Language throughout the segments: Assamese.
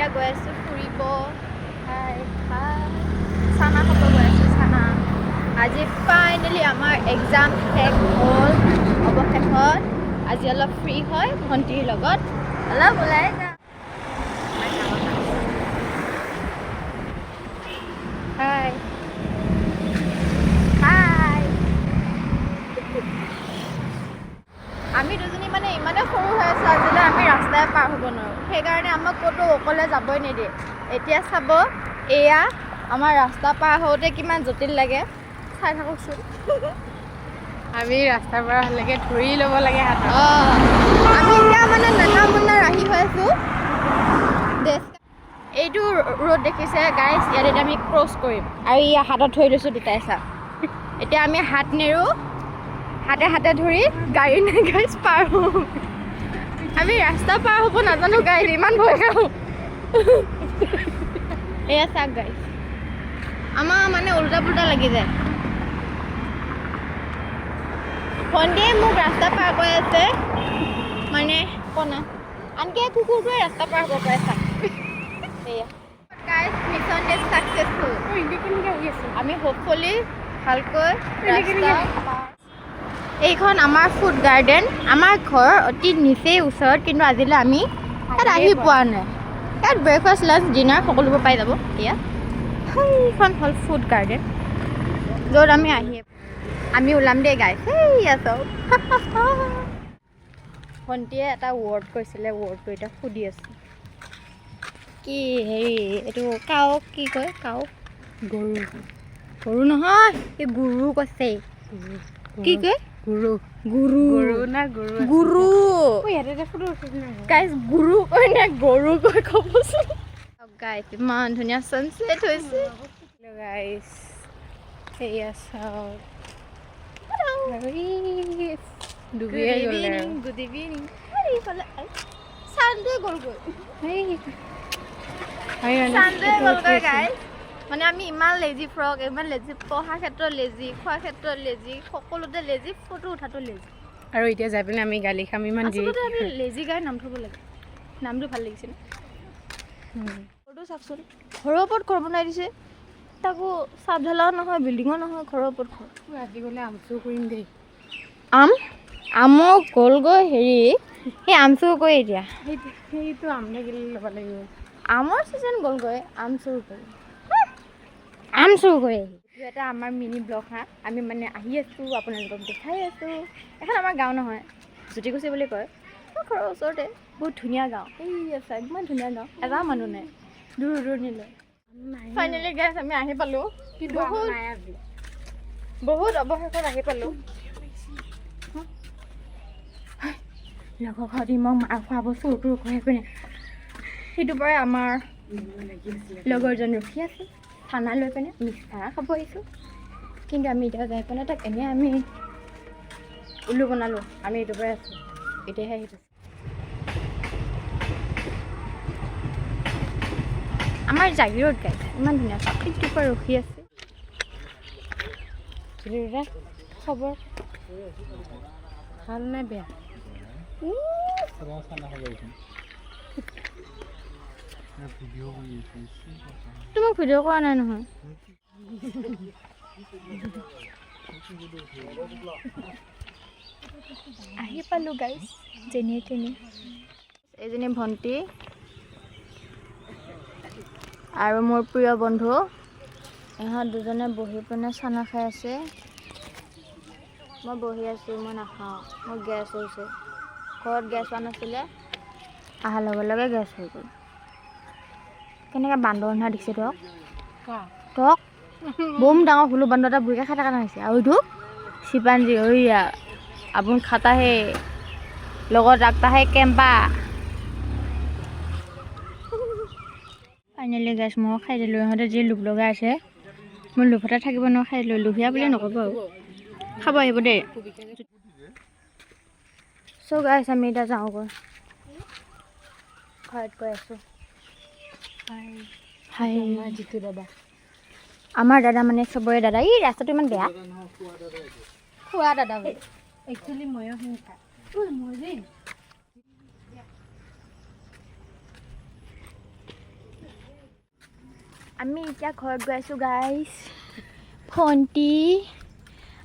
এতিয়া গৈ আছোঁ ফুৰিব। চানা খাব গৈ আছোঁ চানা। আজি ফাইনেলি আমাৰ এক্সাম শেষ হ'ল অৱশেষত। আজি অলপ ফ্ৰী হয় ভণ্টিৰ লগত অলপ ওলাই যাওঁ। হাই হাই আমি দুজনী মানে ইমানে সৰু হৈ আছোঁ আজিলৈ আমি ৰাস্তাই পাৰ হ'ব নোৱাৰোঁ। সেইকাৰণে আমাক ক'তো অকলে যাবই নিদিয়ে। এতিয়া চাব এয়া আমাৰ ৰাস্তা পাৰ হওঁতে কিমান জটিল লাগে চাই থাককচোন। আমি ৰাস্তাৰ পৰা হ'লেকে ধৰি ল'ব লাগে হাতত। আমি এতিয়া মানে নানা মুন্না ৰাহি হৈ আছোঁ। এইটো ৰোড দেখিছে গাইজ, ইয়াত এতিয়া আমি ক্ৰছ কৰিম আৰু ইয়াৰ হাতত ধৰি লৈছোঁ দুটাই চাওক। এতিয়া আমি হাত নেৰোঁ, হাতে হাতে ধৰি গাড়ী নাই গাইজ পাৰ হ'ম। আমি ৰাস্তা পাৰ হ'ব নাজানো গাইজ, ইমান ভয় খাওঁ। এয়া চাওক গাইজ, আমাৰ মানে উল্টা পুল্টা লাগি যায়। ভণ্টিয়ে মোক ৰাস্তা পাৰ কৰি আছে মানে কনা, আনকি কুকুৰটোৱে ৰাস্তা পাৰ হ'ব পাৰে চাওক। এয়া গাইজ, মিছন ইজ ছাকচেছফুল। আমি হোপফুলি ভালকৈ ৰাস্তা পাৰ। এইখন আমাৰ ফুড গাৰ্ডেন। আমাৰ ঘৰ অতি নিচেই ওচৰত, কিন্তু আজিলৈ আমি ইয়াত আহি পোৱা নাই। ইয়াত ব্ৰেকফাষ্ট লাঞ্চ ডিনাৰ সকলোবোৰ পাই যাব। এয়া সেইখন হ'ল ফুড গাৰ্ডেন, য'ত আমি ওলাম দেই গাইজ। সেয়া চাওক, ভণ্টিয়ে এটা ৱৰ্ড কৈছিলে, ৱৰ্ডটো এতিয়া সুধি আছোঁ কি হেৰি এইটো কাওক কি কয়? কাওক গৰু, গৰু নহয় এই গুৰু কৈছে। কি কয়? গুৰু গুৰু গুৰু না গুৰু গুৰু গাইজ, গুৰু কয় নে গৰু কয় ক'বচোন। গাইজ ইমান ধুনীয়া ছানছেট হৈছে গাইছ। সেয়া চাওক, ডুবিয়ে গ'লে আৰু। Good evening. চানটোৱে গ'লগৈ, চানটোৱে গ'লগৈ গাইজ। মানে আমি ইমান লেজি, ফ্ৰক ইমান লেজি, পঢ়াৰ ক্ষেত্ৰত লেজি, খোৱাৰ ক্ষেত্ৰত লেজি, সকলোতে লেজি, ফটো উঠাটো লেজি। আৰু এতিয়া যাই পিনে আমি গালি খাম ইমান আচলতে আমি লেজি গাই নাম থ'ব লাগে। নামটো ভাল লাগিছে ন? ঘৰটো চাওকচোন, ঘৰৰ ওপৰত ঘৰ বনাই দিছে, তাকো চাপ ঢালাও নহয়, বিল্ডিঙো নহয়, ঘৰৰ ওপৰত ঘৰ। ৰাতি গ'লে আম চুৰ কৰিম দেই। আমক গ'লগৈ হেৰি, সেই আম চুৰ কৰি এতিয়া সেইটো আম থাকিলে ল'ব লাগিব। আমৰ চিজন গ'লগৈ, আম চুৰ কৰি আম চুৰ কৰি এইটো এটা আমাৰ মিনি ব্লগ হা। আমি মানে আহি আছোঁ, আপোনালোকক দেখাই আছোঁ। এখন আমাৰ গাঁও নহয়, জ্যোতিকুছি বুলি কয়, ঘৰৰ ওচৰতে। বহুত ধুনীয়া গাঁও। এই আছে ইমান ধুনীয়া গাঁও, এটাও মানুহ নাই দূৰ দূৰণিলৈ। ফাইনেলি গাইজ আমি আহি পালোঁ, বহুত অৱশেষত আহি পালোঁ। লগৰ ঘৰত মোক মাৰ খুৱাব, চুৰ তুৰ কৰি পিনে। সেইটো পৰাই আমাৰ লগৰজন ৰখি আছে খানা লৈ পিনে। আমি খানা খাব আহিছোঁ, কিন্তু আমি এতিয়া যাই পিনে তাক এনেই আমি উল্লু বনালোঁ। আমি এইটো পৰাই আছোঁ, এতিয়াহে আহি পাইছোঁ। আমাৰ জাগিৰোড গাইজ ইমান ধুনীয়া, এইটোৰ পৰা ৰখি আছে। খবৰ ভাল নে বেয়া? তোমাক ভিডিঅ' কৰা নাই নহয়। আহি পালোঁ গাইজ যেনি তেনি। এইজনী ভণ্টি আৰু মোৰ প্ৰিয় বন্ধু, ইহঁত দুজনে বহি পিনে চানা খাই আছে। মই বহি আছোঁ, মই নাখাওঁ, মোৰ গেছ হৈছে। ঘৰত গেছ হোৱা নাছিলে, অহাৰ লগে লগে গেছ হৈ গ'ল। কেনেকৈ বান্দৰ নিচিনা দিছে তক বম ডাঙৰ হুলু বান্দৰ এটা বুঢ়ীকে খাই থকা হৈছে। আৰু এইটো চিপাঞ্জী ঐয়া আপোন খাতা হে লগত ৰাখতা হে কেম্পা। ফাইনেলি গেছ মই খাই দিলোঁ। ইহঁতে যি লোভ লগাই আছে, মোৰ লোভতে থাকিব নোৱাৰো, খাই দিলোঁ। লোভীয়া বুলি নক'ব আৰু, খাব আহিব দেই। চ' গাইছ আমি এতিয়া যাওঁগৈ, ঘৰত গৈ আছোঁ। জিতু দাদা, আমাৰ দাদা মানে চবৰে দাদা। এই ৰাস্তাটো ইমান বেয়া, খোৱা দাদা বুলি। একচুৱেলি ময়ো হিংসা। আমি এতিয়া ঘৰত গৈ আছোঁ গাইজ ভণ্টি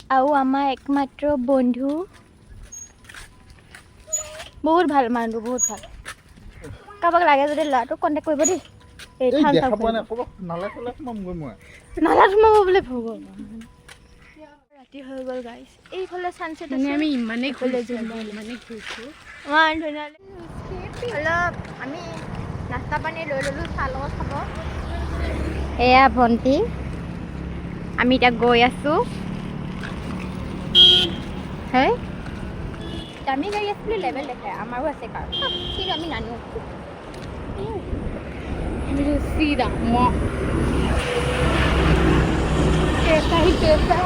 আৰু আমাৰ একমাত্ৰ বন্ধু বহুত ভাল মানুহটো বহুত ভাল কাৰোবাক লাগে যদি ল'ৰাটোক কণ্টেক্ট কৰিব দেই এই নালাত সোমাব বোলে ভগৱান ৰাতি হৈ গ'ল গাইজ এইফালে ছানছেট মানে আছে আমি ইমানেই ঘূৰিছোঁ ইমান ধুনীয়া অলপ আমি নাস্তা পানী লৈ ল'লোঁ চাহ লগত খাব এয়া ভণ্টি আমি এতিয়া গৈ আছোঁ হে দামী গাড়ী আছে বুলি লেবেল দেখায় আমাৰো আছে কাৰ কিন্তু আমি নানো চিধা ম कैसा ही कैसा